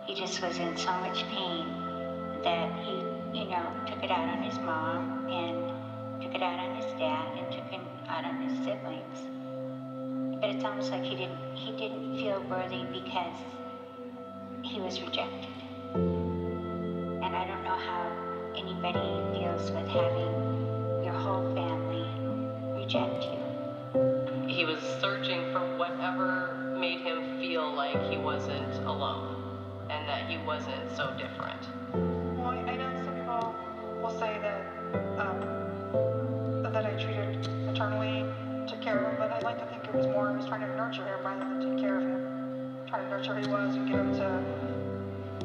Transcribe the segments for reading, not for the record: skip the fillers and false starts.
he just was in so much pain that he, took it out on his mom and took it out on his dad and took it out on his siblings. But it's almost like he didn't feel worthy because he was rejected. And I don't know how anybody deals with having your whole family reject you. He was searching for whatever made him feel like he wasn't alone and that he wasn't so different. Well, I know some people will say that that I treated maternally, took care of him, but I like to think it was more I was trying to nurture him rather than take care of him. Trying to nurture who he was and get him to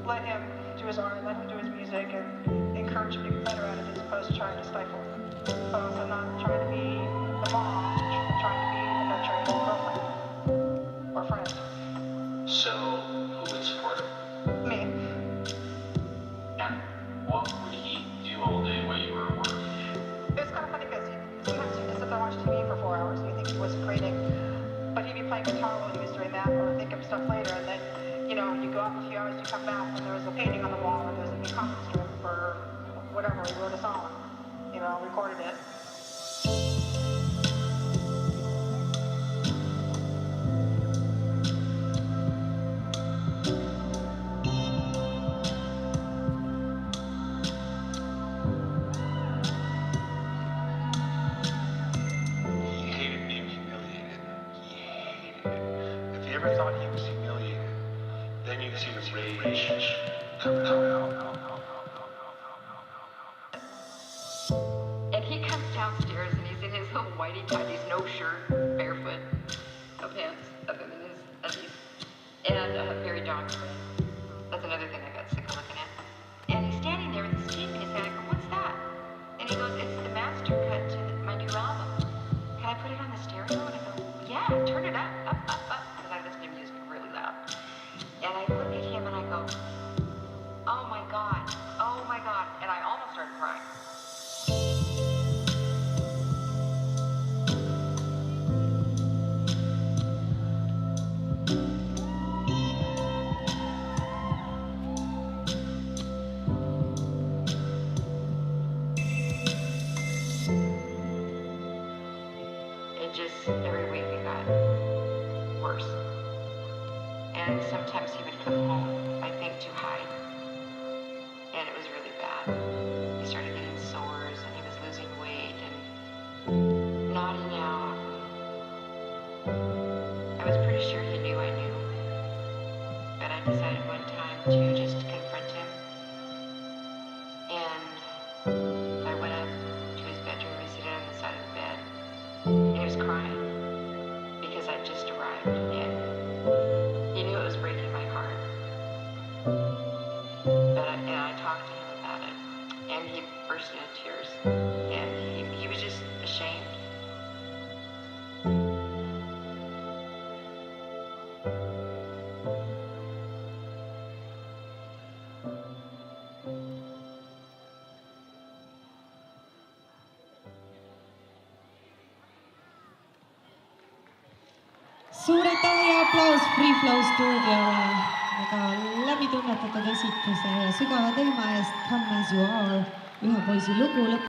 let him do his art, let him do his music, and encourage him to get better at it as opposed to trying to stifle him. So I'm not trying to be the mom, trying to be the nurturing girlfriend or friend. So, who would support him? Me. And what would he do all day while you were at work? It was kind of funny because sometimes he'd just sit there and watch TV for 4 hours and you think he wasn't creating, but he'd be playing guitar while he was doing that or think of stuff later, and then, you go out for a few hours, you come back, and there was a painting on the wall, or there was a new comic strip, or whatever, he wrote a song, recorded it. He hated being humiliated. He hated it. If he ever thought he was humiliated, then you'd see the rage coming out. And he comes downstairs and he's in his little whitey tighties, no shirt, barefoot, no pants, other than his undies, and very dog friend. That's another thing I got sick of looking at. And he's standing there with his tape in his hand. I go, "What's that?" And he goes, "It's the master cut to my new album. Can I put it on the stereo?" And I go, "Yeah, turn it up, because I listen to music really loud." And I look at him and I go, oh my God, and I almost started crying. It just, every week it got worse. And sometimes he would come home, I think, to hide. And it was really bad. He started getting sores and he was losing weight and nodding out. I was pretty sure he knew I knew. But I decided one time to just confront him. And I went up to his bedroom, we seated on the side of the bed. And he was crying because I'd just arrived. And he knew it was breaking my heart. But I talked to him about it. And he burst into tears. And he was just ashamed. Suur aitäh ja aplaus Free Flow stuudiole väga läbitunnetatud esituse ja sügava teema eest Come As You Are, ühe poisi lugu.